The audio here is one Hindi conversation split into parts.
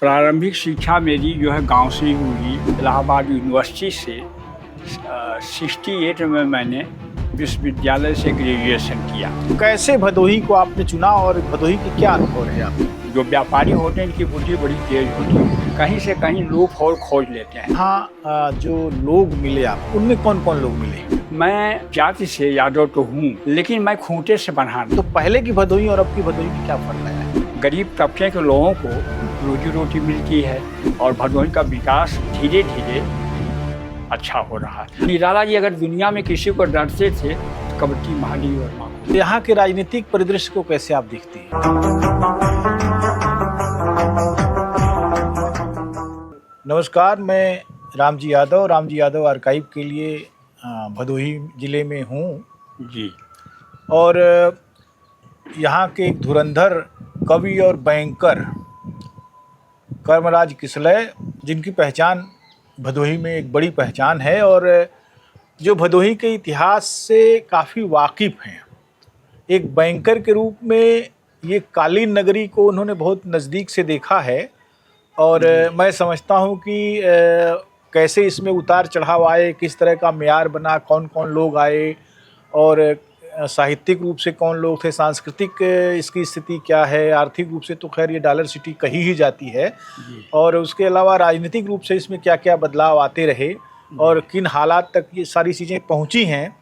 प्रारंभिक शिक्षा मेरी जो है गांव से ही हुई। इलाहाबाद यूनिवर्सिटी से 68 में मैंने विश्वविद्यालय से ग्रेजुएशन किया। कैसे भदोही को आपने चुना और भदोही के क्या अनुभव रहे आपके? जो व्यापारी होते हैं इनकी बुद्धि बड़ी तेज होती है, कहीं से कहीं लूप होल खोज लेते हैं। हाँ, जो लोग मिले आप, उनमें कौन कौन लोग मिले? मैं जाति से यादव तो हूँ, लेकिन मैं खूंटे से बना। तो पहले की भदोही और अब की भदोही में क्या फर्क है? गरीब तबके के लोगों को रोजी रोटी मिलती है और भदोही का विकास धीरे धीरे अच्छा हो रहा है। निराला जी अगर दुनिया में किसी को डरते थे तो कबड्डी महाली और माँ। यहाँ के राजनीतिक परिदृश्य को कैसे आप देखती हैं? नमस्कार, मैं रामजी यादव आर्काइव के लिए भदोही जिले में हूँ जी। और यहाँ के एक धुरंधर कवि और बैंकर कर्मराज किसलय, जिनकी पहचान भदोही में एक बड़ी पहचान है और जो भदोही के इतिहास से काफ़ी वाकिफ़ हैं। एक बैंकर के रूप में ये कालीन नगरी को उन्होंने बहुत नज़दीक से देखा है और मैं समझता हूँ कि कैसे इसमें उतार चढ़ाव आए, किस तरह का मेयार बना, कौन कौन लोग आए और साहित्यिक रूप से कौन लोग थे, सांस्कृतिक इसकी स्थिति क्या है, आर्थिक रूप से तो खैर ये डॉलर सिटी कही ही जाती है और उसके अलावा राजनीतिक रूप से इसमें क्या क्या बदलाव आते रहे और किन हालात तक ये सारी चीज़ें पहुंची हैं,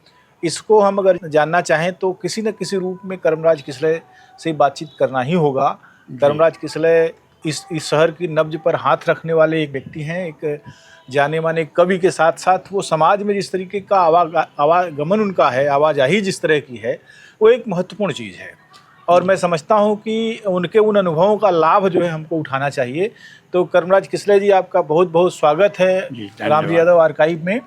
इसको हम अगर जानना चाहें तो किसी न किसी रूप में कर्मराज किसलय से बातचीत करना ही होगा। कर्मराज किसलय इस शहर की नब्ज पर हाथ रखने वाले एक व्यक्ति हैं, एक जाने माने कवि के साथ साथ वो समाज में जिस तरीके का आवागमन उनका है, आवाजाही जिस तरह की है, वो एक महत्वपूर्ण चीज़ है और मैं समझता हूँ कि उनके उन अनुभवों का लाभ जो है हमको उठाना चाहिए। तो कर्मराज किसलय जी, आपका बहुत बहुत स्वागत है रामजी यादव आर्काइव में।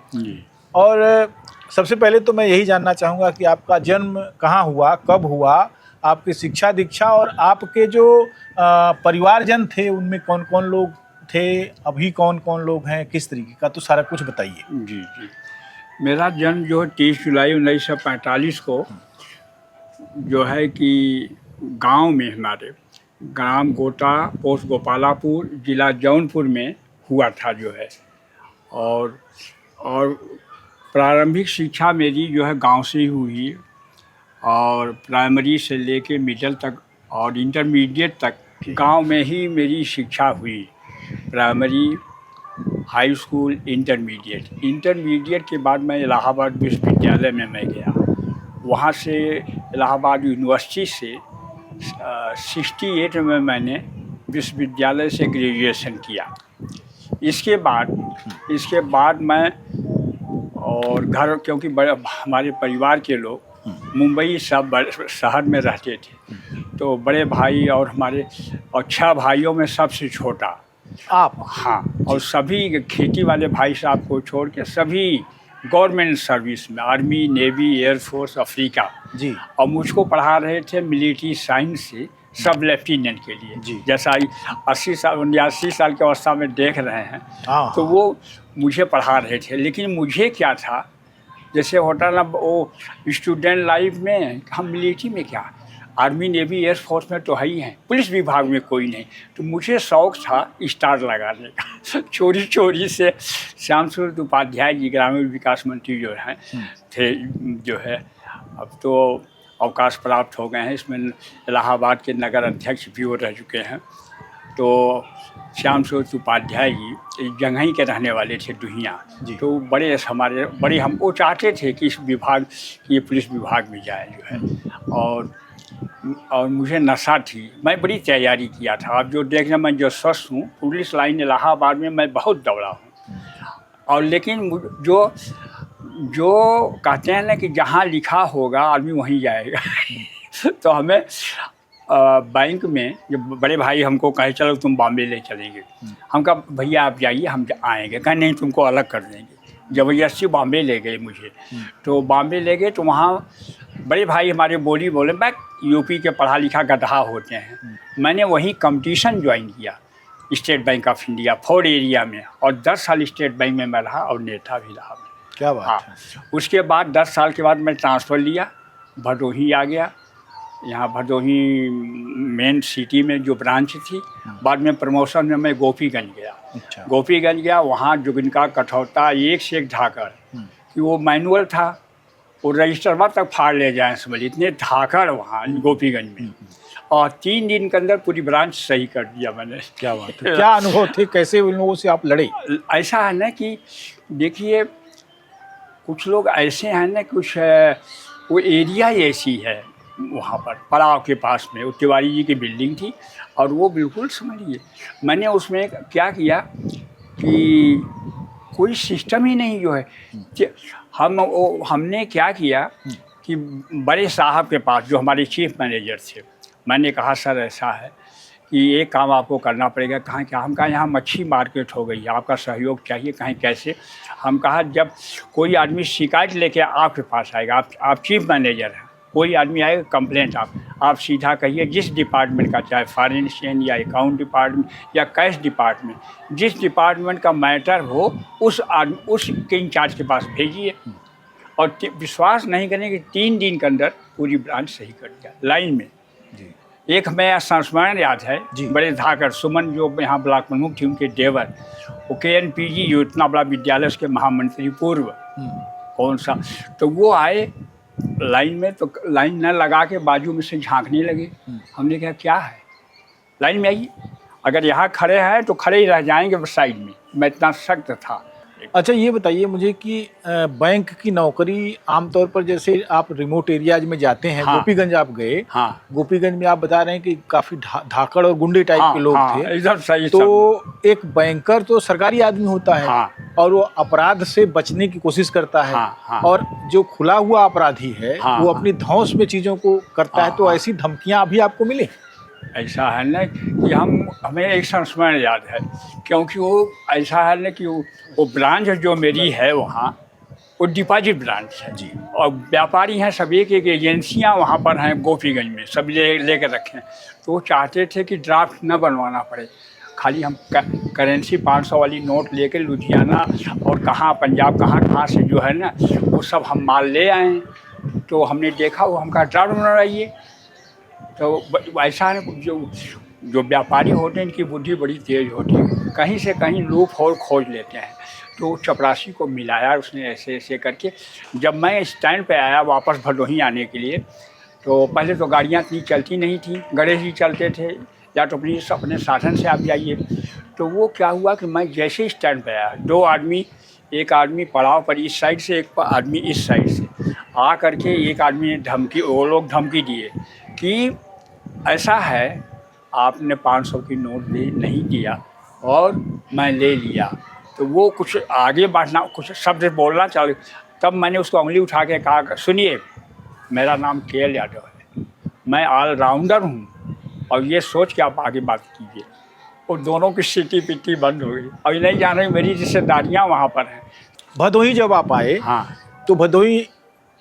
और सबसे पहले तो मैं यही जानना चाहूँगा कि आपका जन्म कहाँ हुआ, कब हुआ, आपकी शिक्षा दीक्षा और आपके जो परिवारजन थे उनमें कौन कौन लोग थे, अभी कौन कौन लोग हैं, किस तरीके का, तो सारा कुछ बताइए। जी। मेरा जन्म जो है 30 जुलाई 1945 को जो है कि गांव में, हमारे ग्राम गोटा, पोस्ट गोपालापुर, जिला जौनपुर में हुआ था जो है। और प्रारंभिक शिक्षा मेरी जो है गांव से ही हुई और प्राइमरी से लेके मिडिल तक और इंटरमीडिएट तक गांव में ही मेरी शिक्षा हुई। प्राइमरी, हाई स्कूल, इंटरमीडिएट के बाद मैं इलाहाबाद विश्वविद्यालय में मैं गया। वहाँ से इलाहाबाद यूनिवर्सिटी से 68 में मैंने विश्वविद्यालय से ग्रेजुएशन किया। इसके बाद मैं और घर, क्योंकि हमारे परिवार के लोग मुंबई सब शहर में रहते थे, तो बड़े भाई और हमारे और 6 भाइयों में सबसे छोटा आप? हाँ, और सभी खेती वाले भाई साहब को छोड़ के सभी गवर्नमेंट सर्विस में, आर्मी, नेवी, एयरफोर्स, अफ्रीका जी। और मुझको पढ़ा रहे थे मिलिट्री साइंस से सब लेफ्टिनेंट के लिए जी। जैसा 80 साल 89 साल की अवस्था में देख रहे हैं, तो वो मुझे पढ़ा रहे थे। लेकिन मुझे क्या था, जैसे होता ना वो स्टूडेंट लाइफ में, हम मिलिट्री में क्या, आर्मी, नेवी, एयरफोर्स में तो है ही हैं, पुलिस विभाग में कोई नहीं, तो मुझे शौक़ था स्टार लगाने का। चोरी से श्याम सूरत उपाध्याय जी, ग्रामीण विकास मंत्री जो हैं थे, जो है अब तो अवकाश प्राप्त हो गए हैं, इसमें इलाहाबाद के नगर अध्यक्ष भी वो रह चुके हैं। तो श्याम सूरत उपाध्याय जी जंघई के रहने वाले थे, दुहिया, तो बड़े हमको चाहते थे कि इस विभाग, ये पुलिस विभाग में जाए जो है। और मुझे नशा थी, मैं बड़ी तैयारी किया था। अब जो देखना, मैं जो स्वस्थ हूँ, पुलिस लाइन इलाहाबाद में मैं बहुत दौड़ा हूँ। और लेकिन जो कहते हैं ना कि जहाँ लिखा होगा आदमी वहीं जाएगा। तो हमें बैंक में जो बड़े भाई हमको कहे चलो तुम बॉम्बे ले चलेंगे, हम कहा भैया आप जाइए, हम आएंगे। कहा नहीं, तुमको अलग कर देंगे। ज़बरदस्ती बॉम्बे ले गए मुझे। तो बॉम्बे ले गए तो वहाँ बड़े भाई हमारे बोले बैक यूपी के पढ़ा लिखा गधा होते हैं। मैंने वहीं कंपटीशन ज्वाइन किया state bank of India 4 area में, और 10 साल स्टेट बैंक में मैं रहा और नेता भी रहा। क्या बात है। उसके बाद 10 साल के बाद मैं ट्रांसफ़र लिया, भदोही आ गया। यहाँ भदोही मेन सिटी में जो ब्रांच थी। बाद में प्रमोशन में मैं गोपीगंज गया। अच्छा। गोपीगंज गया, वहाँ जोगिनका कठौता एक से एक धाकड़ कि वो मैनुअल था, वो रजिस्टरवा तक फाड़ ले जाए समझ, इतने धाकड़ वहाँ गोपीगंज में। और 3 दिन के अंदर पूरी ब्रांच सही कर दिया मैंने। क्या बात है, क्या अनुभव थे, कैसे उन लोगों से आप लड़े? ऐसा है ना कि देखिए कुछ लोग ऐसे हैं ना, कुछ वो एरिया ऐसी है वहाँ पर पड़ाव के पास में, वो तिवारी जी की बिल्डिंग थी और वो बिल्कुल समझिए मैंने उसमें क्या किया कि कोई सिस्टम ही नहीं जो है कि हमने क्या किया कि बड़े साहब के पास जो हमारे चीफ मैनेजर थे, मैंने कहा सर ऐसा है कि एक काम आपको करना पड़ेगा। कहाँ क्या? हम कहा यहाँ मच्छी मार्केट हो गई है, आपका सहयोग चाहिए। कहीं कैसे? हम कहा जब कोई आदमी शिकायत लेके आपके पास आएगा, आप चीफ मैनेजर हैं, कोई आदमी आएगा कंप्लेंट, आप सीधा कहिए जिस डिपार्टमेंट का, चाहे फॉरेन एक्सचेंज या अकाउंट डिपार्टमेंट या कैश डिपार्टमेंट, जिस डिपार्टमेंट का मैटर हो उसके इंचार्ज के पास भेजिए। और विश्वास नहीं करेंगे 3 दिन के अंदर पूरी ब्रांच सही कर दिया लाइन में। एक मैं संस्मरण याद है, बड़े धाकड़ सुमन जो यहाँ ब्लॉक प्रमुख थी, उनके देवर, वो KNPG जो इतना बड़ा विद्यालय के महामंत्री पूर्व कौन सा, तो वो आए लाइन में, तो लाइन न लगा के बाजू में से झांकने लगे। हमने कहा क्या है, लाइन में आइए, अगर यहाँ खड़े हैं तो खड़े ही रह जाएंगे साइड में। मैं इतना सख्त था। अच्छा, ये बताइए मुझे कि बैंक की नौकरी आमतौर पर जैसे आप रिमोट एरियाज में जाते हैं, हाँ। गोपीगंज आप गए। हाँ। गोपीगंज में आप बता रहे हैं कि काफी धाकड़ और गुंडे टाइप के लोग थे। एकदम सही। तो एक बैंकर तो सरकारी आदमी होता है। हाँ। और वो अपराध से बचने की कोशिश करता है। हाँ। और जो खुला हुआ अपराधी है वो अपनी धौंस में चीजों को करता है। तो ऐसी धमकियां अभी आपको मिली? ऐसा है ना कि हमें एक संस्मरण याद है, क्योंकि वो ऐसा है ना कि वो ब्रांच जो मेरी है वहाँ, वो डिपॉजिट ब्रांच है जी। और व्यापारी हैं सब, एक एजेंसियाँ वहाँ पर हैं गोपीगंज में, सब लेकर रखें। तो वो चाहते थे कि ड्राफ्ट न बनवाना पड़े, खाली हम करेंसी 500 वाली नोट लेकर लुधियाना और कहाँ पंजाब कहाँ से जो है ना वो सब हम माल ले आए। तो हमने देखा, वो हम कहा ड्राफ्ट बनवाइए। तो ऐसा है जो व्यापारी होते हैं इनकी बुद्धि बड़ी तेज होती है, कहीं से कहीं लूप होल खोज लेते हैं। तो चपरासी को मिलाया उसने ऐसे ऐसे करके। जब मैं स्टैंड पे आया वापस भदोही आने के लिए, तो पहले तो गाड़ियाँ इतनी चलती नहीं थी, गणेश जी चलते थे, या तो अपने साधन से आप जाइए। तो वो क्या हुआ कि मैं जैसे स्टैंड पे आया, 2 आदमी, एक आदमी पड़ाव पर इस साइड से, एक आदमी इस साइड से आ करके, एक आदमी ने वो लोग धमकी दिए कि ऐसा है आपने 500 की नोट नहीं दिया और मैं ले लिया। तो वो कुछ आगे बढ़ना, कुछ शब्द बोलना चल, तब मैंने उसको उंगली उठा के कहा सुनिए, मेरा नाम KL यादव है, मैं ऑलराउंडर हूँ और ये सोच के आप आगे बात कीजिए। और दोनों की सीटी पिट्टी बंद हो गई। और नहीं जान रही मेरी रिश्तेदारियाँ वहाँ पर हैं। भदोही जब आप आए, हाँ, तो भदोही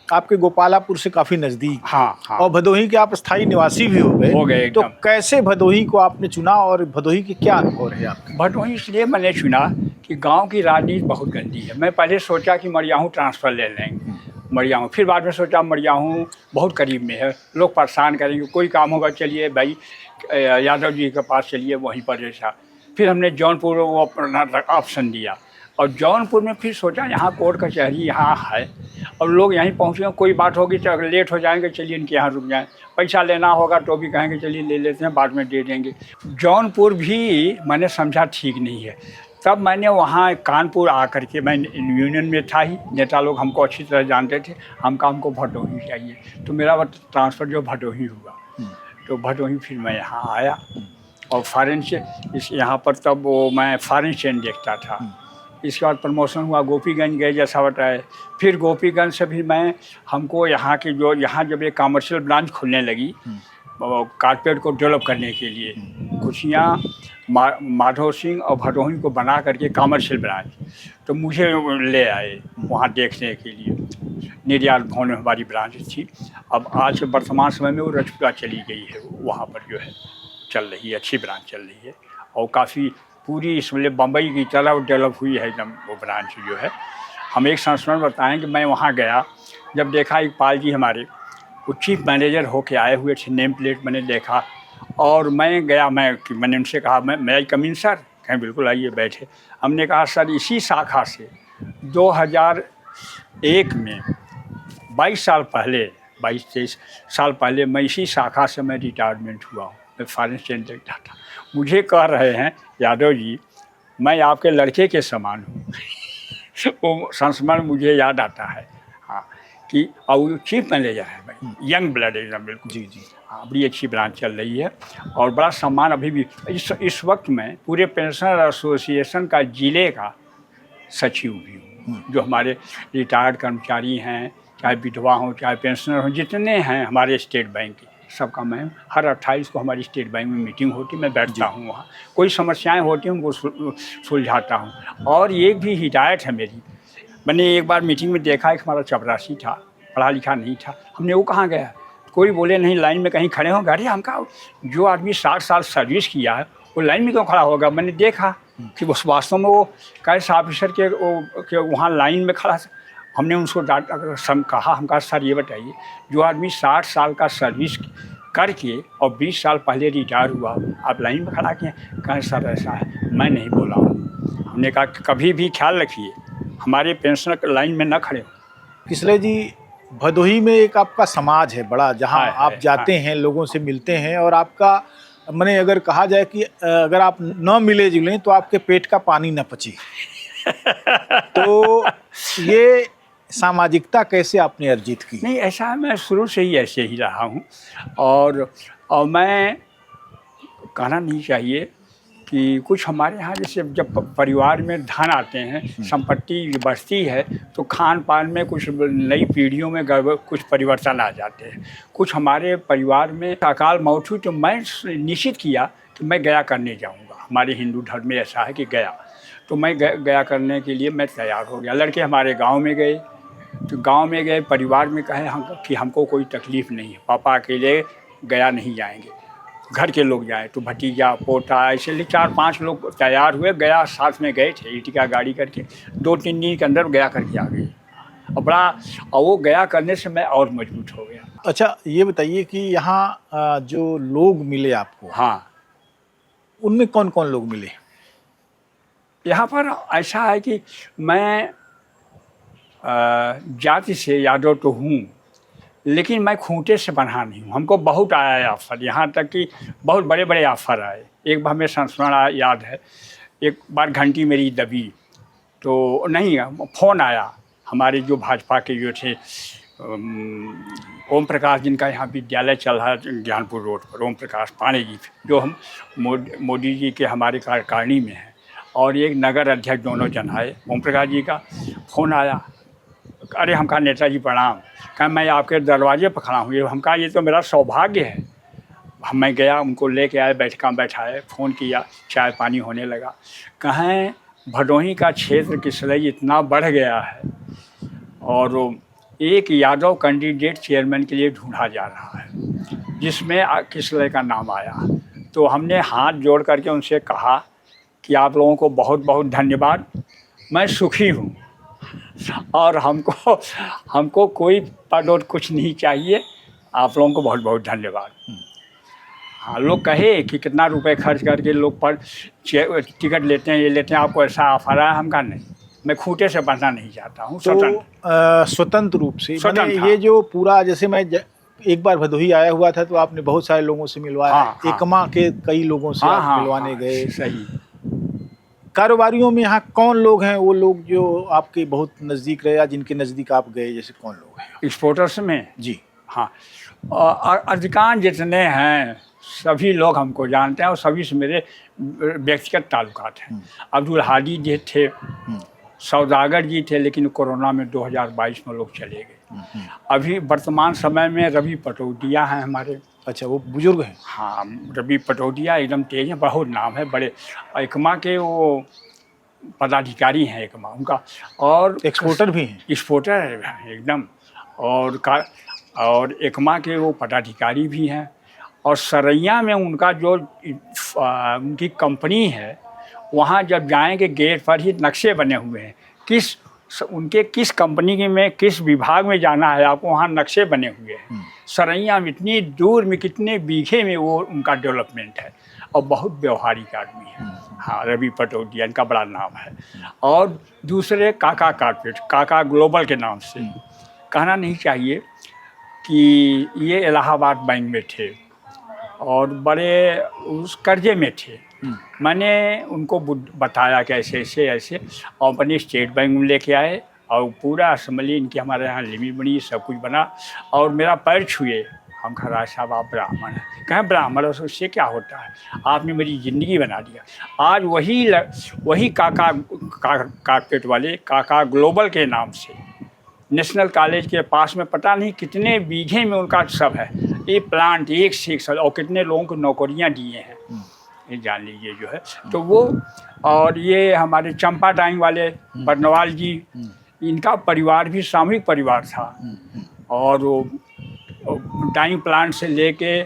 आपके गोपालापुर से काफी नजदीक। हाँ। और भदोही के आप स्थायी निवासी भी हो गए। तो कैसे भदोही को आपने चुना और भदोही के क्या अनुभव रहे आपके? भदोही इसलिए मैंने चुना कि गांव की राजनीति बहुत गंदी है। मैं पहले सोचा कि मरियाहूँ ट्रांसफ़र ले लेंगे, मरियाहूँ। फिर बाद में सोचा मरियाहूँ बहुत करीब में है, लोग परेशान करेंगे, कोई काम होगा चलिए भाई यादव जी के पास चलिए, वहीं पर जैसा। फिर हमने जौनपुर वो अपना ऑप्शन दिया, और जौनपुर में फिर सोचा यहाँ कोर्ट कचहरी यहाँ है और लोग यहीं पहुँचे, कोई बात होगी तो अगर लेट हो जाएंगे चलिए इनके यहाँ रुक जाएं, पैसा लेना होगा तो भी कहेंगे चलिए ले लेते हैं, बाद में दे देंगे। जौनपुर भी मैंने समझा ठीक नहीं है। तब मैंने वहाँ कानपुर आकर के, मैं यूनियन में था ही, नेता लोग हमको अच्छी तरह जानते थे, हमको भदोही चाहिए। तो मेरा ट्रांसफ़र जो भदोही हुआ, तो भदोही फिर मैं यहाँ आया और फॉरेन से यहाँ पर, तब वो मैं फॉरेन चेन देखता था। इसके बाद प्रमोशन हुआ, गोपीगंज गए जैसा बताए। फिर गोपीगंज से भी हमको यहाँ की जो यहाँ जब एक कमर्शियल ब्रांच खुलने लगी कारपेट को डेवलप करने के लिए, खुशियाँ माधव सिंह और भदोही को बना करके कमर्शियल ब्रांच, तो मुझे ले आए वहाँ देखने के लिए। निर्यात भवन में हमारी ब्रांच थी। अब आज के वर्तमान समय में वो रजपुरा चली गई है, वहाँ पर जो है चल रही है, अच्छी ब्रांच चल रही है और काफ़ी पूरी इसमें बम्बई की तरह डेवलप हुई है एकदम वो ब्रांच जो है। हम एक संस्मरण बताएं कि मैं वहाँ गया, जब देखा एक पाल जी हमारे वो चीफ मैनेजर होके आए हुए थे, नेम प्लेट मैंने देखा और मैं गया, मैंने उनसे कहा मैं आई कम इन सर? कहें बिल्कुल आइए बैठे। हमने कहा सर इसी शाखा से 2001 में 22 साल पहले 22-23 साल पहले मैं इसी शाखा से मैं रिटायरमेंट हुआ हूँ, मैं फॉरेन सेक्रेटरी था। मुझे कह रहे हैं यादव जी मैं आपके लड़के के समान हूँ। वो संस्मरण मुझे याद आता है, हाँ, कि और वो चीफ मैनेजर है भाई, यंग ब्लड एकदम बिल्कुल। जी जी। हाँ, बड़ी अच्छी ब्रांच चल रही है और बड़ा सम्मान अभी भी। इस वक्त मैं पूरे पेंशनर एसोसिएशन का जिले का सचिव भी हूँ। जो हमारे रिटायर्ड कर्मचारी हैं, चाहे विधवा हों चाहे पेंशनर हों, जितने हैं हमारे स्टेट बैंक के, सबका मैं हर 28 को हमारी स्टेट बैंक में मीटिंग होती, मैं बैठता हूँ वहाँ, कोई समस्याएं होती हैं उनको सुलझाता हूँ। और एक भी हिदायत है मेरी, मैंने एक बार मीटिंग में देखा एक हमारा चपरासी था, पढ़ा लिखा नहीं था, हमने वो कहाँ गया, कोई बोले नहीं लाइन में कहीं खड़े होंगे। अरे हमका जो आदमी 60 साल सर्विस किया है वो लाइन में क्यों खड़ा होगा। मैंने देखा कि उस वास्तव में वो कैश ऑफिसर के वहाँ लाइन में खड़ा। हमने उनको कहा, हम कहा सर ये बताइए जो आदमी 60 साल का सर्विस करके और 20 साल पहले रिटायर हुआ आप लाइन में खड़ा किए। कहें सर ऐसा है, मैं नहीं बोला हूँ। हमने कहा कभी भी ख्याल रखिए हमारे पेंशनर लाइन में न खड़े हो। किसले जी, भदोही में एक आपका समाज है बड़ा, जहाँ आप जाते हैं, लोगों से मिलते हैं और आपका मैंने अगर कहा जाए कि अगर आप न मिले जुलें तो आपके पेट का पानी न पचे। तो ये सामाजिकता कैसे आपने अर्जित की? नहीं ऐसा है, मैं शुरू से ही ऐसे ही रहा हूँ और मैं कहना नहीं चाहिए कि कुछ हमारे यहाँ जैसे जब परिवार में धन आते हैं, संपत्ति बढ़ती है तो खान पान में कुछ नई पीढ़ियों में कुछ परिवर्तन आ जाते हैं। कुछ हमारे परिवार में अकाल मौत हुई तो मैं निश्चित किया कि मैं गया करने जाऊंगा। हमारे हिंदू धर्म में ऐसा है कि गया, तो मैं गया करने के लिए मैं तैयार हो गया। लड़के हमारे गाँव में गए, तो गाँव में गए, परिवार में कहे कि हमको कोई तकलीफ़ नहीं है, पापा अकेले गया नहीं जाएंगे, घर के लोग जाएं। तो भतीजा पोता ऐसे 4-5 लोग तैयार हुए, गया साथ में गए थे, इटिका गाड़ी करके 2-3 दिन के अंदर गया करके आ गए। और वो गया करने से मैं और मजबूत हो गया। अच्छा ये बताइए कि यहाँ जो लोग मिले आपको, हाँ, उनमें कौन कौन लोग मिले? यहाँ पर ऐसा है कि मैं जाति से यादव तो हूँ लेकिन मैं खूंटे से बना नहीं हूँ। हमको बहुत आया ऑफ़र, यहाँ तक कि बहुत बड़े बड़े ऑफ़र आए। एक बार हमें संस्मरण याद है, एक बार घंटी मेरी दबी तो नहीं, फ़ोन आया हमारे जो भाजपा के जो थे ओम प्रकाश, जिनका यहाँ विद्यालय चल रहा है ज्ञानपुर रोड पर, ओम प्रकाश पांडे जी, जो हम मोदी जी के हमारे कार्यकारिणी में हैं, और एक नगर अध्यक्ष, दोनों जन आए। ओम प्रकाश जी का फ़ोन आया, अरे हम कहा नेताजी प्रणाम, कहा मैं आपके दरवाजे पर खड़ा हूँ। हम कहा ये तो मेरा सौभाग्य है। मैं गया, उनको लेके आए, बैठाए, फ़ोन किया, चाय पानी होने लगा। कहें भदोही का क्षेत्र किसलई इतना बढ़ गया है और एक यादव कैंडिडेट चेयरमैन के लिए ढूंढा जा रहा है जिसमें किसलई का नाम आया। तो हमने हाथ जोड़ करके उनसे कहा कि आप लोगों को बहुत बहुत धन्यवाद, मैं सुखी हूँ और हमको कोई पद और कुछ नहीं चाहिए, आप लोगों को बहुत बहुत धन्यवाद। हाँ, लोग कहे कि कितना रुपए खर्च करके लोग पर टिकट लेते हैं, ये लेते हैं, आपको ऐसा ऑफर है। हम कहा नहीं, मैं खूंटे से बनना नहीं चाहता हूँ। तो स्वतंत्र रूप से ये जो पूरा, जैसे मैं एक बार भदोही आया हुआ था तो आपने बहुत सारे लोगों से मिलवाया। हाँ, एकमा के कई लोगों से आप मिलवाने गए। सही। कारोबारियों में यहाँ कौन लोग हैं, वो लोग जो आपके बहुत नज़दीक रहे या जिनके नज़दीक आप गए, जैसे कौन लोग हैं? एक्सपोर्टर्स में जी हाँ, अधिकांश जितने हैं सभी लोग हमको जानते हैं और सभी से मेरे व्यक्तिगत ताल्लुकात हैं। अब्दुल हादी जी थे, सौदागर जी थे, लेकिन कोरोना में 2022 में लोग चले गए। अभी वर्तमान समय में रवि पटौदिया हैं हमारे। अच्छा, वो बुजुर्ग हैं? हाँ, रवि पटौदिया एकदम तेज हैं, बहुत नाम है, बड़े एकमा के वो पदाधिकारी हैं एकमा उनका, और एक्सपोर्टर भी हैं। एक्सपोर्टर हैं एकदम, और एकमा के वो पदाधिकारी भी हैं। और सरैया में उनका जो उनकी कंपनी है, वहाँ जब जाएंगे गेट पर ही नक्शे बने हुए हैं किस उनके किस कंपनी में किस विभाग में जाना है आपको वहाँ नक्शे बने हुए हैं। सरैया में इतनी दूर में कितने बीघे में वो उनका डेवलपमेंट है और बहुत व्यवहारिक आदमी है। हाँ, रवि पटौदिया इनका बड़ा नाम है। और दूसरे काका कारपेट, काका ग्लोबल के नाम से कहना नहीं चाहिए कि ये इलाहाबाद बैंक में थे और बड़े उस कर्जे में थे। मैंने उनको बताया कि ऐसे ऐसे ऐसे और अपने स्टेट बैंक में लेके आए और पूरा असम्बली इनकी हमारे यहाँ लिमिट बनी, सब कुछ बना और मेरा पैर छुए। हम कहा राज साहब आप ब्राह्मण हैं। कहें ब्राह्मण उससे क्या होता है, आपने मेरी ज़िंदगी बना दिया। आज वही काका कारपेट वाले काका ग्लोबल के नाम से नेशनल कॉलेज के पास में पता नहीं कितने बीघे में उनका सब है। ये प्लांट एक से एक सब और कितने लोगों को नौकरियां दिए हैं, ये जान लीजिए जो है। तो वो और ये हमारे चंपा डाइंग वाले बर्नवाल जी, इनका परिवार भी सामूहिक परिवार था। और वो डाइंग प्लांट से लेके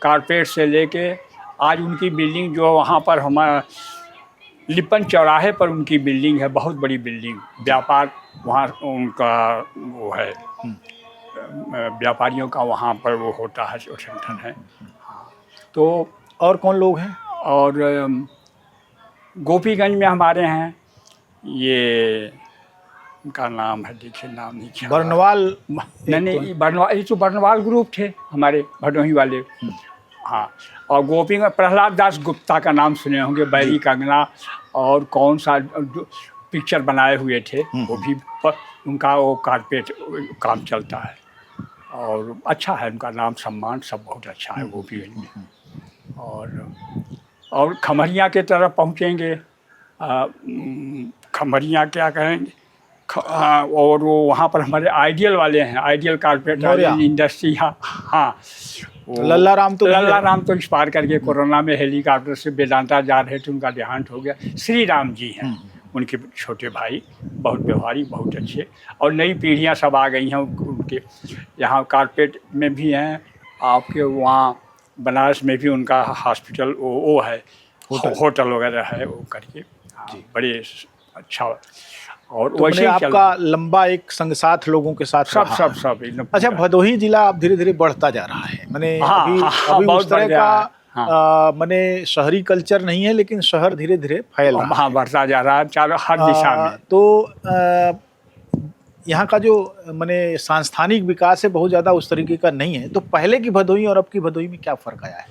कारपेट से लेके आज उनकी बिल्डिंग जो वहाँ पर हमारा लिपन चौराहे पर उनकी बिल्डिंग है, बहुत बड़ी बिल्डिंग। व्यापार वहाँ उनका वो है, व्यापारियों का वहाँ पर वो होता है, संगठन है। तो और कौन लोग हैं? और गोपीगंज में हमारे हैं, ये उनका नाम है, देखिए नाम नहीं क्या, बर्नवाल नहीं बर्नवाल, ये तो बर्नवाल ग्रुप थे हमारे भदोही वाले। हाँ, और गोपी में प्रहलाद दास गुप्ता का नाम सुने होंगे, बैरी कंगना और कौन सा जो पिक्चर बनाए हुए थे वो भी उनका वो कारपेट काम चलता है और अच्छा है उनका नाम सम्मान सब बहुत अच्छा है गोपीगंज में। और खमरिया के तरफ पहुँचेंगे, खमरिया क्या कहेंगे, और वो वहाँ पर हमारे आइडियल वाले हैं, आइडियल कारपेट इंडस्ट्री। हाँ, लल्ला राम तो एक्सपायर करके कोरोना में हेलीकॉप्टर से वेदांता जा रहे थे, उनका देहांत हो गया। श्री राम जी हैं उनके छोटे भाई, बहुत व्यवहारिक, बहुत अच्छे। और नई पीढ़ियाँ सब आ गई हैं उनके यहाँ। कारपेट में भी हैं आपके, वहाँ बनारस में भी उनका हॉस्पिटल वो है, होटल वगैरह है वो करके। हाँ, बड़े अच्छा। और तो वैसे आपका लंबा एक संग साथ लोगों के साथ सब अच्छा, भदोही जिला अब धीरे धीरे बढ़ता जा रहा है। मैंने अभी उस तरह का मैंने शहरी कल्चर नहीं है, लेकिन शहर धीरे धीरे फैल रहा है। हाँ, बढ़ता जा रहा है चारों हर दिशा में। तो यहाँ का जो मैंने सांस्थानिक विकास है बहुत ज़्यादा उस तरीके का नहीं है। तो पहले की भदोही और अब की भदोही में क्या फ़र्क आया है?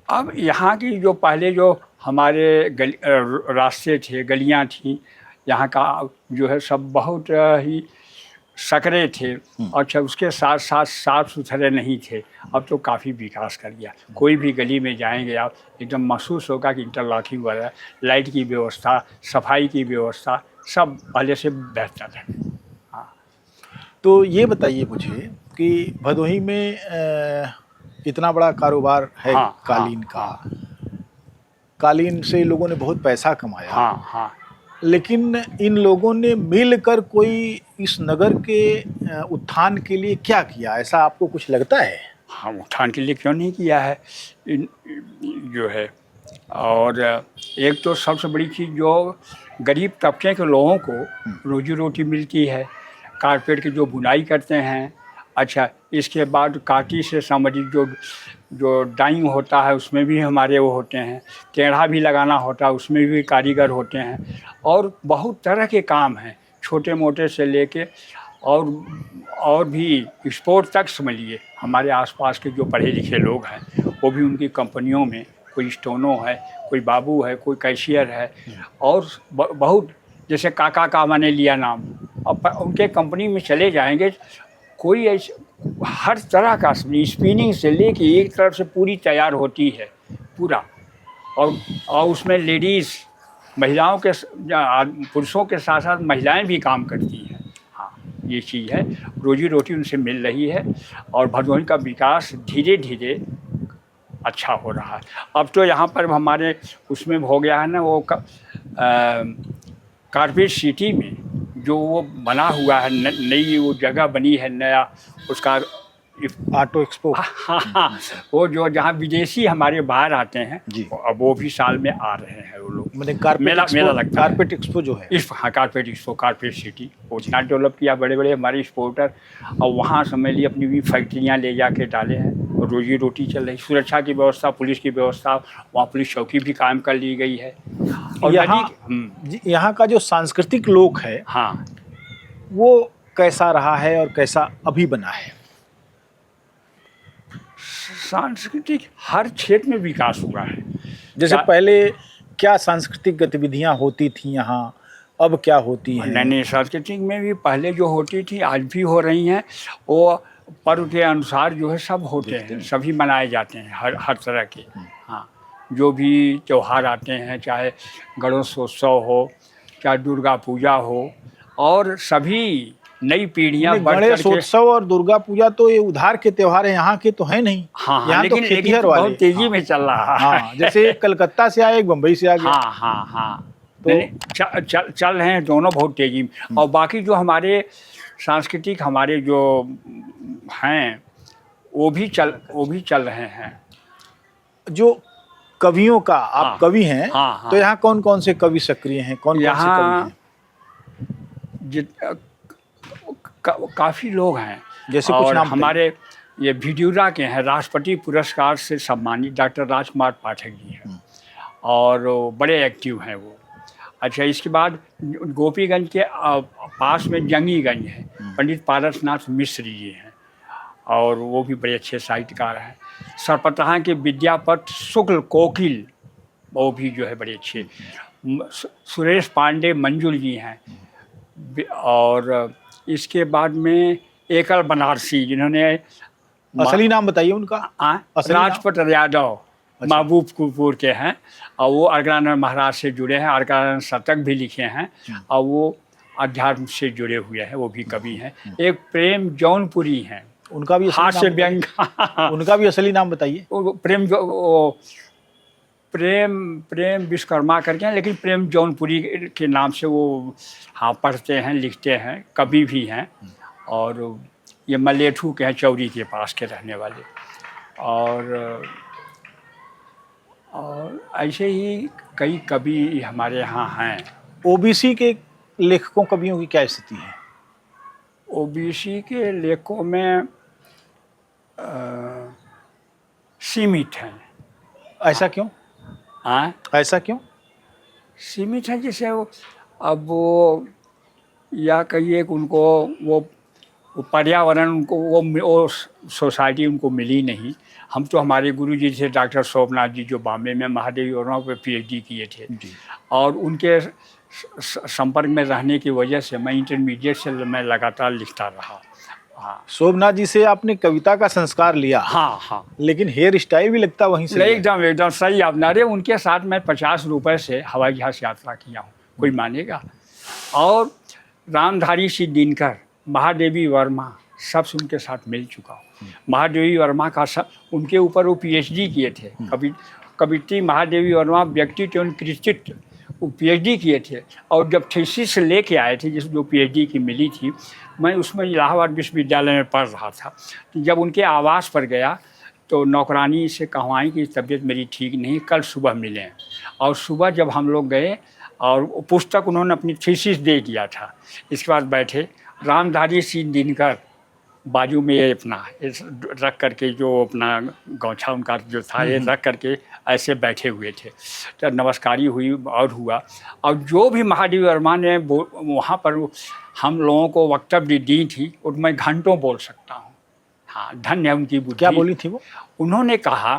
अब यहाँ की जो पहले जो हमारे रास्ते थे, गलियाँ थीं, यहाँ का जो है सब बहुत ही सकरे थे। अच्छा, उसके साथ साथ साफ सुथरे नहीं थे। अब तो काफ़ी विकास कर गया। कोई भी गली में जाएंगे आप एकदम महसूस होगा कि इंटरलॉकिंग वगैरह, लाइट की व्यवस्था, सफाई की व्यवस्था सब पहले से बेहतर है। हाँ, तो ये बताइए मुझे कि भदोही में इतना बड़ा कारोबार है कालीन का, कालीन से लोगों ने बहुत पैसा कमाया। हाँ। लेकिन इन लोगों ने मिलकर कोई इस नगर के उत्थान के लिए क्या किया, ऐसा आपको कुछ लगता है? हाँ, उत्थान के लिए क्यों नहीं किया है जो है। और एक तो सबसे बड़ी चीज़ जो गरीब तबके के लोगों को रोजी रोटी मिलती है, कारपेट की जो बुनाई करते हैं। अच्छा, इसके बाद काटी से संबंधित जो डाइंग होता है उसमें भी हमारे वो होते हैं, टेढ़ा भी लगाना होता है उसमें भी कारीगर होते हैं। और बहुत तरह के काम हैं, छोटे मोटे से लेके और भी स्पोर्ट तक समझिए। हमारे आसपास के जो पढ़े लिखे लोग हैं वो भी उनकी कंपनियों में, कोई स्टोनो है, कोई बाबू है, कोई कैशियर है। और बहुत जैसे काका का मैंने लिया नाम, अब उनके कंपनी में चले जाएंगे, कोई ऐसे हर तरह का स्पिनिंग से लेके एक तरफ से पूरी तैयार होती है पूरा। और उसमें लेडीज़, महिलाओं के, पुरुषों के साथ साथ महिलाएं भी काम करती हैं। हाँ, ये चीज़ है, रोजी रोटी उनसे मिल रही है। और भदोही का विकास धीरे धीरे अच्छा हो रहा है। अब तो यहाँ पर हमारे उसमें हो गया है ना, वो कारपेट सिटी में जो वो बना हुआ है, नई वो जगह बनी है, नया उसका ऑटो एक्सपो। हाँ हाँ, वो जो जहाँ विदेशी हमारे बाहर आते हैं जी। अब वो भी साल में आ रहे हैं वो लोग। मैंने कारपेट मेला एक्सपो, मेला लगता है। कारपेट एक्सपो जो है इस हाँ कारपेट एक्सपो, कारपेट सिटी उतना डेवलप किया, बड़े बड़े हमारे एक्सपोर्टर, और वहाँ समझ लिए अपनी भी फैक्ट्रियाँ ले जाके डाले हैं और रोजी रोटी चल रही। सुरक्षा की व्यवस्था, पुलिस की व्यवस्था, वहाँ पुलिस चौकी भी कायम कर ली गई है। और यहाँ का जो सांस्कृतिक लोक है हाँ, वो कैसा रहा है और कैसा अभी बना है? सांस्कृतिक हर क्षेत्र में विकास हुआ है। जैसे पहले क्या सांस्कृतिक गतिविधियां होती थी यहाँ, अब क्या होती हैं? नहीं, सांस्कृतिक में भी पहले जो होती थी आज भी हो रही हैं। वो पर्व के अनुसार जो है सब होते हैं, सभी मनाए जाते हैं हर तरह के। हाँ, जो भी त्यौहार आते हैं, चाहे गणेशोत्सव हो, चाहे दुर्गा पूजा हो, और सभी नई पीढ़ियाँ गणेशोत्सव और दुर्गा पूजा तो ये उधार के त्योहार है, यहाँ के तो है नहीं। हाँ, यहाँ लेकिन, तो खेतिहर वाले बहुत तेजी में चल रहा है। हाँ, जैसे एक कलकत्ता से आया, एक बम्बई से आ गया। हाँ हाँ हाँ, तो चल रहे हैं दोनों बहुत तेजी में। और बाकी जो हमारे सांस्कृतिक हमारे जो हैं वो भी चल रहे हैं। जो कवियों का, आप कवि हैं, हाँ, तो यहाँ कौन कौन से कवि सक्रिय हैं, कौन कौन से कवि हैं? काफ़ी लोग हैं। जैसे कुछ नाम हमारे ये भिडियूरा के हैं, राष्ट्रपति पुरस्कार से सम्मानित डॉक्टर राजकुमार पाठक जी हैं, और बड़े एक्टिव हैं वो। अच्छा, इसके बाद गोपीगंज के पास में जंगीगंज है, पंडित पारसनाथ मिश्र जी हैं, और वो भी बड़े अच्छे साहित्यकार हैं। सरपतहा के विद्यापत शुक्ल कोकिल, वो भी जो है बड़े अच्छे। सुरेश पांडे मंजुल जी हैं। और इसके बाद में एकल बनारसी, जिन्होंने असली नाम बताइए उनका। राजपत यादव, महबूबपुर के हैं, और वो अलकनंदा महाराज से जुड़े हैं, अलकनंदा शतक भी लिखे हैं, और वो अध्यात्म से जुड़े हुए हैं, वो भी कवि हैं। एक प्रेम जौनपुरी हैं, उनका भी हास्य व्यंग उनका भी असली नाम बताइए। प्रेम विश्वकर्मा करके हैं, लेकिन प्रेम जौनपुरी के नाम से वो हाँ पढ़ते हैं, लिखते हैं, कवि भी हैं। और ये मलेठू के हैं, चौरी के पास के रहने वाले। और ऐसे ही कई कवि हमारे यहाँ हैं। ओबीसी के लेखकों कवियों की क्या स्थिति है? ओबीसी के लेखकों में सीमित हैं। ऐसा क्यों? ऐसा क्यों सीमित है? जैसे वो अब वो या कहिए कि उनको वो पर्यावरण, उनको वो सोसाइटी उनको मिली नहीं। हम तो हमारे गुरु जी थे डॉक्टर शोभनाथ जी, जो बॉम्बे में महादेवी वर्मा पे पीएचडी किए थे, और उनके संपर्क में रहने की वजह से मैं इंटरमीडिएट से मैं लगातार लिखता रहा। हाँ, शोभनाथ जी से आपने कविता का संस्कार लिया। हाँ हाँ, लेकिन हेयर स्टाइल भी लगता वहीं से। एकदम सही आप नारे। उनके साथ मैं 50 रुपए से हवाई जहाज यात्रा किया हूँ, कोई मानेगा। और रामधारी सिंह दिनकर, महादेवी वर्मा, सबसे उनके साथ मिल चुका हूँ। महादेवी वर्मा का सब उनके ऊपर वो पीएचडी किए थे। कवित्री महादेवी वर्मा व्यक्तित्व एवं कृतित्व, वो पीएचडी किए थे। और जब थीसिस से लेके आए थे, जिस जो पीएचडी की मिली थी, मैं उसमें इलाहाबाद विश्वविद्यालय में पढ़ रहा था। जब उनके आवास पर गया तो नौकरानी से कहवाई कि तबीयत मेरी ठीक नहीं, कल सुबह मिलें। और सुबह जब हम लोग गए, और पुस्तक उन्होंने अपनी थीसिस दे दिया था। इसके बाद बैठे, रामधारी सिंह दिनकर बाजू में ये अपना रख करके, जो अपना गौछा उनका जो था ये रख करके ऐसे बैठे हुए थे। तो नमस्कारी हुई और हुआ। और जो भी महादेवी वर्मा ने वहाँ पर हम लोगों को वक्तव्य दी थी, और मैं घंटों बोल सकता हूँ। हाँ, धन्य है उनकी बुद्धि। क्या बोली थी वो? उन्होंने कहा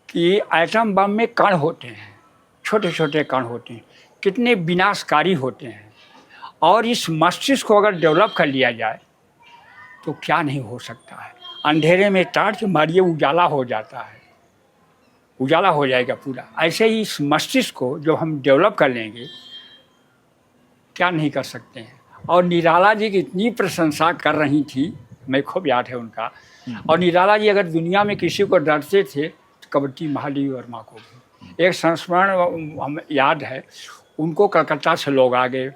कि एटम बम में कण होते हैं, छोटे छोटे कण होते हैं, कितने विनाशकारी होते हैं, और इस मस्तिष्क को अगर डेवलप कर लिया जाए तो क्या नहीं हो सकता है। अंधेरे में टार्च मारिए, उजाला हो जाता है, उजाला हो जाएगा पूरा। ऐसे ही इस मस्तिष्क को जो हम डेवलप कर लेंगे, क्या नहीं कर सकते हैं। और निराला जी की इतनी प्रशंसा कर रही थी, मैं खूब याद है उनका। और निराला जी अगर दुनिया में किसी को डरते थे तो कवित्री महादेवी वर्मा को भी। एक संस्मरण हम याद है, उनको कलकत्ता से लोग आ गए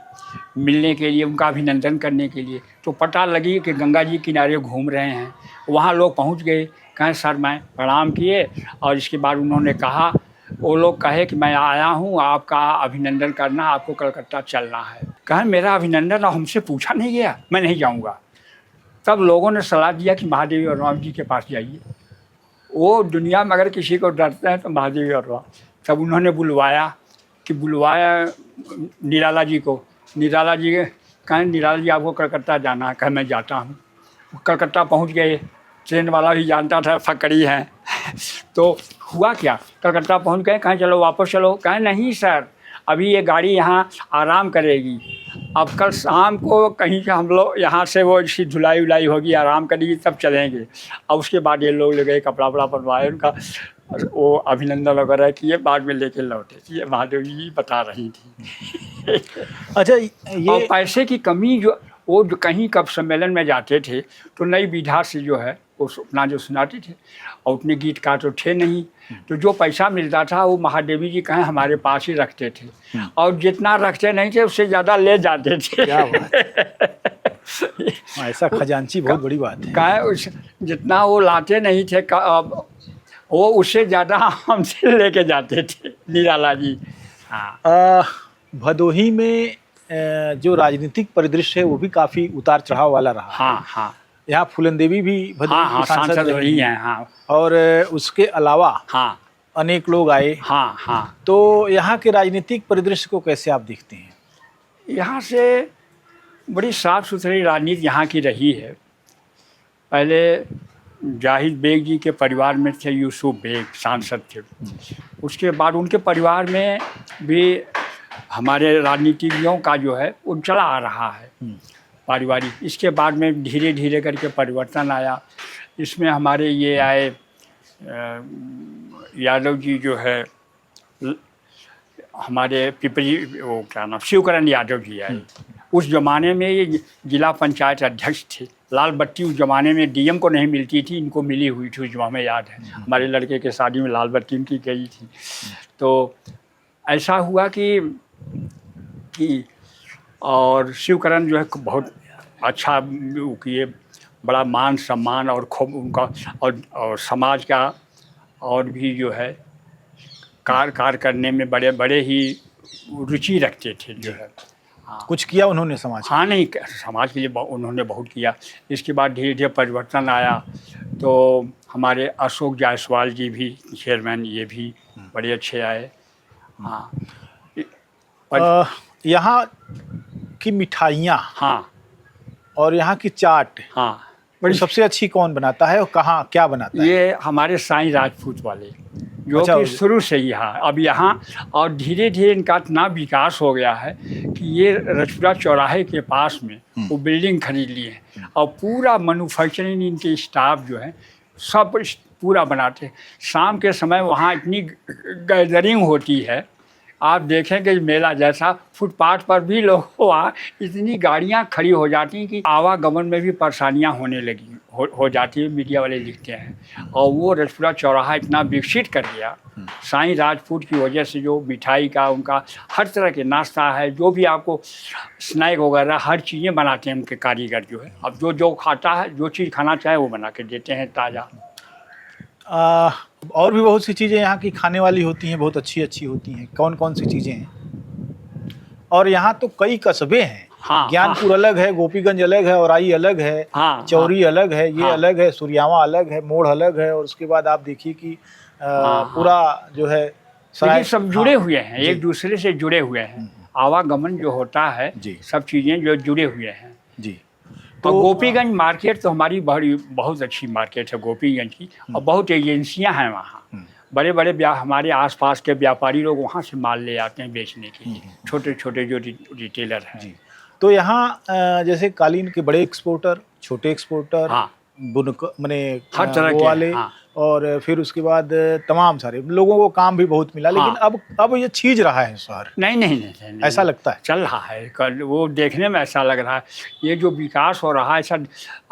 मिलने के लिए, उनका अभिनंदन करने के लिए। तो पता लगी कि गंगा जी किनारे घूम रहे हैं। वहाँ लोग पहुँच गए, कहें सर मैं प्रणाम किए, और इसके बाद उन्होंने कहा, वो लोग कहे कि मैं आया हूँ आपका अभिनंदन करना, आपको कलकत्ता चलना है। कहें मेरा अभिनंदन हमसे पूछा नहीं गया, मैं नहीं जाऊँगा। तब लोगों ने सलाह दिया कि महादेवी और राम जी के पास जाइए, वो दुनिया में अगर किसी को डरते हैं तो महादेवी और राम। तब उन्होंने बुलवाया निराला जी को। निराला जी कहें निराला जी आपको कलकत्ता जाना है, कहें मैं जाता हूँ। कलकत्ता पहुँच गए, ट्रेन वाला भी जानता था फकड़ी हैं तो हुआ क्या, कलकत्ता पहुँच गए, कहें चलो वापस चलो, कहें नहीं सर अभी ये गाड़ी यहाँ आराम करेगी, अब कल शाम को कहीं से हम लोग यहाँ से वो इसकी धुलाई उलाई होगी, आराम करेगी, तब चलेंगे। अब उसके बाद ये लोग ले गए, कपड़ा वपड़ा बनवाए उनका, वो अभिनंदन वगैरह किए, बाद में लेके लौटे। ये महादेव जी बता रही थी। अच्छा, और ये पैसे की कमी जो वो जो कहीं कब सम्मेलन में जाते थे तो नई विधा से जो है वो अपना जो सुनाते थे, और उतने गीतकार तो थे नहीं, तो जो पैसा मिलता था वो महादेवी जी कहें हमारे पास ही रखते थे, और जितना रखते नहीं थे उससे ज़्यादा ले जाते थे। क्या बात है। ऐसा खजांची बहुत बड़ी बात है। कहें उस जितना वो लाते नहीं थे वो उससे ज़्यादा हमसे लेके जाते थे निराला जी। हाँ, भदोही में जो राजनीतिक परिदृश्य है वो भी काफ़ी उतार चढ़ाव वाला रहा। हाँ हाँ यहाँ फूलन देवी भी भदोही हाँ, की सांसद रही हैं। हाँ और उसके अलावा हाँ अनेक लोग आए। हाँ हाँ। तो यहाँ के राजनीतिक परिदृश्य को कैसे आप देखते हैं? यहाँ से बड़ी साफ़ सुथरी राजनीति यहाँ की रही है। पहले जाहिद बेग जी के परिवार में थे यूसुफ बेग, सांसद थे। उसके बाद उनके परिवार में भी हमारे राजनीतिज्ञों का जो है वो चला आ रहा है पारिवारिक। इसके बाद में धीरे धीरे करके परिवर्तन आया। इसमें हमारे ये आए यादव जी जो है, हमारे पिपरी वो क्या नाम, शिवकरण यादव जी आए। उस ज़माने में ये जिला पंचायत अध्यक्ष थे। लाल बत्ती उस ज़माने में डीएम को नहीं मिलती थी, इनको मिली हुई थी, उस जमाने में याद है। हमारे लड़के के शादी में लाल बत्ती उनकी गई थी। तो ऐसा हुआ कि और शिवकरण जो है बहुत अच्छा किए, बड़ा मान सम्मान और खूब उनका और समाज का और भी जो है कार्य करने में बड़े बड़े ही रुचि रखते थे जो है। हाँ, कुछ किया उन्होंने समाज? हाँ, नहीं समाज के लिए उन्होंने बहुत किया। इसके बाद धीरे धीरे परिवर्तन आया तो हमारे अशोक जायसवाल जी भी चेयरमैन, ये भी बड़े अच्छे आए। हाँ, यहाँ की मिठाइयाँ हाँ और यहाँ की चाट, हाँ, बड़ी सबसे अच्छी कौन बनाता है और कहाँ क्या बनाता है? ये हमारे साईं राजपूत वाले जो अच्छा, कि शुरू से ही हाँ, अब यहाँ और धीरे धीरे इनका इतना विकास हो गया है कि ये रजपुरा चौराहे के पास में वो बिल्डिंग खरीद लिए हैं, और पूरा मैन्युफैक्चरिंग इनके स्टाफ जो है सब पूरा बनाते हैं। शाम के समय वहाँ इतनी गैदरिंग होती है, आप देखेंगे मेला जैसा। फुटपाथ पर भी लोग वहाँ इतनी गाड़ियाँ खड़ी हो जाती हैं कि आवागमन में भी परेशानियाँ होने लगी हो जाती है, मीडिया वाले लिखते हैं। और वो रजपुरा चौराहा इतना विकसित कर दिया साईं राजपूत की वजह से, जो मिठाई का उनका हर तरह के नाश्ता है, जो भी आपको स्नैक वगैरह हर चीज़ें बनाते हैं उनके कारीगर जो है। अब जो खाता है, जो चीज़ खाना चाहे वो बना के देते हैं ताज़ा। और भी बहुत सी चीज़ें यहाँ की खाने वाली होती हैं, बहुत अच्छी अच्छी होती हैं। कौन कौन सी चीज़ें हैं? और यहाँ तो कई कस्बे हैं। हाँ, ज्ञानपुर अलग है, गोपीगंज अलग है, औराई अलग है, हाँ, चौरी अलग है, ये हाँ, अलग है, सुरयावा अलग है, मोड़ अलग है, और उसके बाद आप देखिए कि पूरा जो है ये सब जुड़े हुए हैं, एक दूसरे से जुड़े हुए हैं। आवागमन जो होता है, सब चीज़ें जो जुड़े हुए हैं जी। तो गोपीगंज मार्केट तो हमारी बहुत अच्छी मार्केट है गोपीगंज की, और बहुत एजेंसियां हैं वहाँ। बड़े बड़े हमारे आसपास के व्यापारी लोग वहाँ से माल ले आते हैं बेचने के लिए, छोटे छोटे जो रिटेलर हैं। तो यहाँ जैसे कालीन के बड़े एक्सपोर्टर, छोटे एक्सपोर्टर, हाँ, मने हर तरह के वाले, हाँ, और फिर उसके बाद तमाम सारे लोगों को काम भी बहुत मिला। लेकिन अब ये चीज रहा है शहर। नहीं, ऐसा लगता है, चल रहा है। कल वो देखने में ऐसा लग रहा है, ये जो विकास हो रहा है ऐसा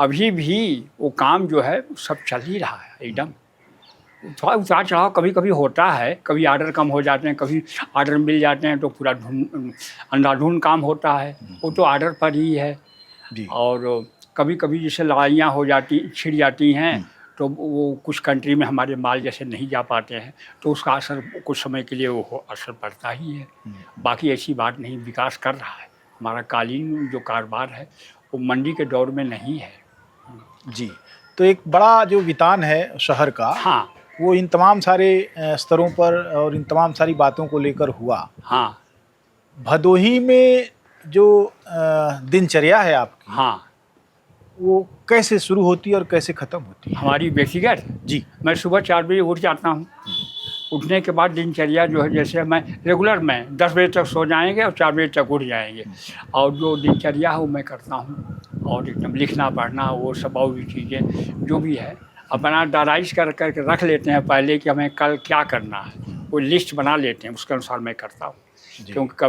अभी भी वो काम जो है सब चल ही रहा है एकदम। थोड़ा उतार चढ़ाव कभी कभी होता है, कभी आर्डर कम हो जाते हैं, कभी आर्डर मिल जाते हैं तो पूरा अंधाधुंध काम होता है, वो तो आर्डर पर ही है। जी। और कभी कभी जैसे लड़ाइयाँ हो जाती, छिड़ जाती हैं, तो वो कुछ कंट्री में हमारे माल जैसे नहीं जा पाते हैं, तो उसका असर कुछ समय के लिए वो असर पड़ता ही है। बाकी ऐसी बात नहीं, विकास कर रहा है हमारा कालीन जो कारोबार है, वो मंडी के दौर में नहीं है। जी, तो एक बड़ा जो वितान है शहर का, हाँ वो इन तमाम सारे स्तरों पर और इन तमाम सारी बातों को लेकर हुआ। हाँ भदोही में जो दिनचर्या है आपकी, हाँ। वो कैसे शुरू होती है और कैसे ख़त्म होती है? हमारी व्यक्तिगत, जी। मैं सुबह 4 बजे उठ जाता हूँ। उठने के बाद दिनचर्या जो है, जैसे मैं रेगुलर में 10 बजे तक सो जाएंगे और 4 बजे तक उठ जाएंगे, और जो दिनचर्या है वो मैं करता हूँ, और एकदम लिखना पढ़ना वो सब और भी चीज़ें जो भी है अपना डायराइज कर करके रख लेते हैं पहले कि हमें कल क्या करना है, वो लिस्ट बना लेते हैं, उसके अनुसार मैं करता हूँ। क्योंकि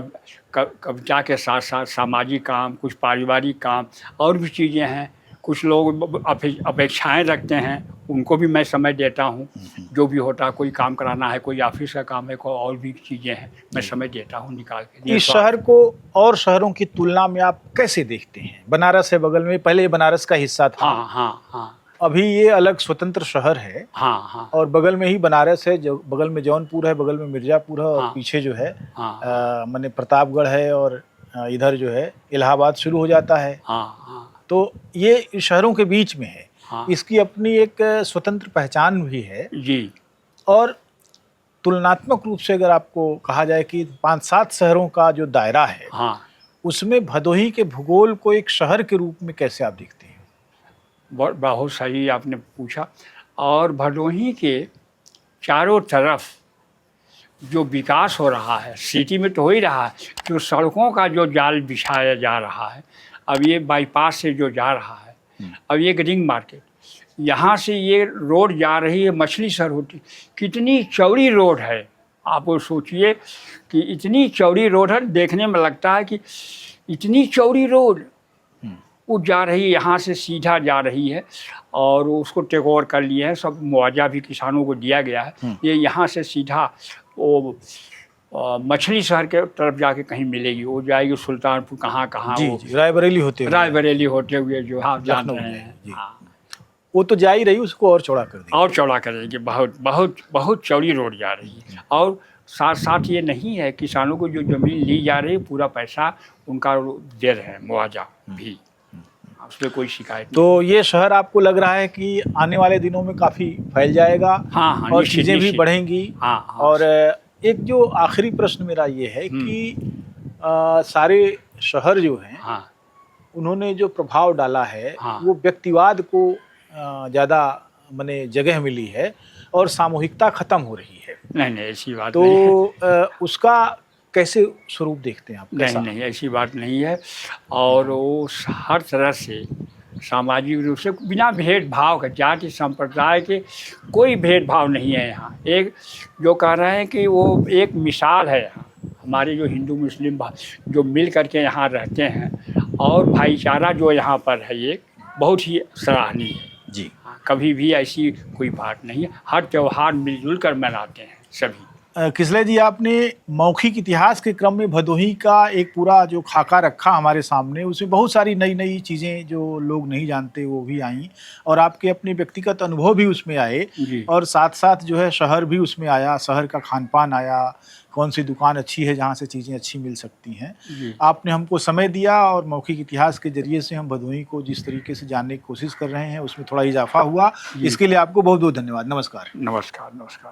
कविता के साथ साथ सामाजिक काम, कुछ पारिवारिक काम और भी चीज़ें हैं, कुछ लोग अपेक्षाएं रखते हैं, उनको भी मैं समय देता हूँ। जो भी होता है, कोई काम कराना है, कोई ऑफिस का काम है, कोई और भी चीज़ें हैं, मैं समय देता हूँ निकाल के। इस शहर को और शहरों की तुलना में आप कैसे देखते हैं? बनारस है बगल में, पहले बनारस का हिस्सा था। हाँ हाँ हाँ। अभी ये अलग स्वतंत्र शहर है। हाँ हाँ। और बगल में ही बनारस है, जो बगल में जौनपुर है, बगल में मिर्ज़ापुर है, और हाँ। पीछे जो है हाँ। प्रतापगढ़ है, और इधर जो है इलाहाबाद शुरू हो जाता है। हाँ हाँ। तो ये शहरों के बीच में है। हाँ। इसकी अपनी एक स्वतंत्र पहचान भी है। जी। और तुलनात्मक रूप से अगर आपको कहा जाए कि 5-7 शहरों का जो दायरा है, हाँ। उसमें भदोही के भूगोल को एक शहर के रूप में कैसे आप देखते हैं? बहुत सही आपने पूछा। और भदोही के चारों तरफ जो विकास हो रहा है, सिटी में तो हो ही रहा है, जो सड़कों का जो जाल बिछाया जा रहा है, अब ये बाईपास से जो जा रहा है, अब ये रिंग मार्केट, यहाँ से ये रोड जा रही है मछली शहर होती, कितनी चौड़ी रोड है। आप वो सोचिए कि इतनी चौड़ी रोड है, देखने में लगता है कि इतनी चौड़ी रोड वो जा रही है, यहाँ से सीधा जा रही है, और उसको टेक ओवर कर लिए हैं, सब मुआवजा भी किसानों को दिया गया है। ये यहाँ से सीधा वो मछली शहर के तरफ जाके कहीं मिलेगी, वो जाएगी सुल्तानपुर, कहाँ वो रायबरेली होते हुए जो आप जान रहे हैं। हाँ। वो तो जा ही रही, उसको और चौड़ा कर देंगे। और चौड़ा करेंगे, बहुत बहुत बहुत चौड़ी रोड जा रही है। और साथ साथ ये नहीं है, किसानों को जो ज़मीन ली जा रही है पूरा पैसा उनका दे रहे हैं, मुआवजा भी, उसमें कोई शिकायत नहीं। तो ये शहर आपको लग रहा है कि आने वाले दिनों में काफ़ी फैल जाएगा? हाँ हाँ, और चीज़ें भी बढ़ेंगी। हाँ हाँ। और एक जो आखिरी प्रश्न मेरा ये है कि सारे शहर जो हैं, हाँ, उन्होंने जो प्रभाव डाला है, हाँ, वो व्यक्तिवाद को ज़्यादा माने जगह मिली है और सामूहिकता ख़त्म हो रही है। नहीं ऐसी बात तो नहीं है। उसका कैसे स्वरूप देखते हैं आप? नहीं ऐसी बात नहीं है। और वो हर तरह से सामाजिक रूप से बिना भेदभाव के, जाति संप्रदाय के कोई भेदभाव नहीं है यहाँ। एक जो कह रहे हैं कि वो एक मिसाल है यहाँ, हमारे जो हिंदू मुस्लिम जो मिल करके यहाँ रहते हैं, और भाईचारा जो यहाँ पर है, ये बहुत ही सराहनीय है जी। कभी भी ऐसी कोई बात नहीं है। हर त्यौहार मिलजुल कर मनाते हैं सभी। किसले जी, आपने मौखिक इतिहास के क्रम में भदोही का एक पूरा जो खाका रखा हमारे सामने, उसमें बहुत सारी नई नई चीज़ें जो लोग नहीं जानते वो भी आईं, और आपके अपने व्यक्तिगत अनुभव भी उसमें आए, और साथ साथ जो है शहर भी उसमें आया, शहर का खान पान आया, कौन सी दुकान अच्छी है जहाँ से चीज़ें अच्छी मिल सकती हैं। आपने हमको समय दिया, और मौखिक इतिहास के जरिए से हम भदोही को जिस तरीके से जानने की कोशिश कर रहे हैं उसमें थोड़ा इजाफा हुआ। इसके लिए आपको बहुत बहुत धन्यवाद। नमस्कार। नमस्कार। नमस्कार।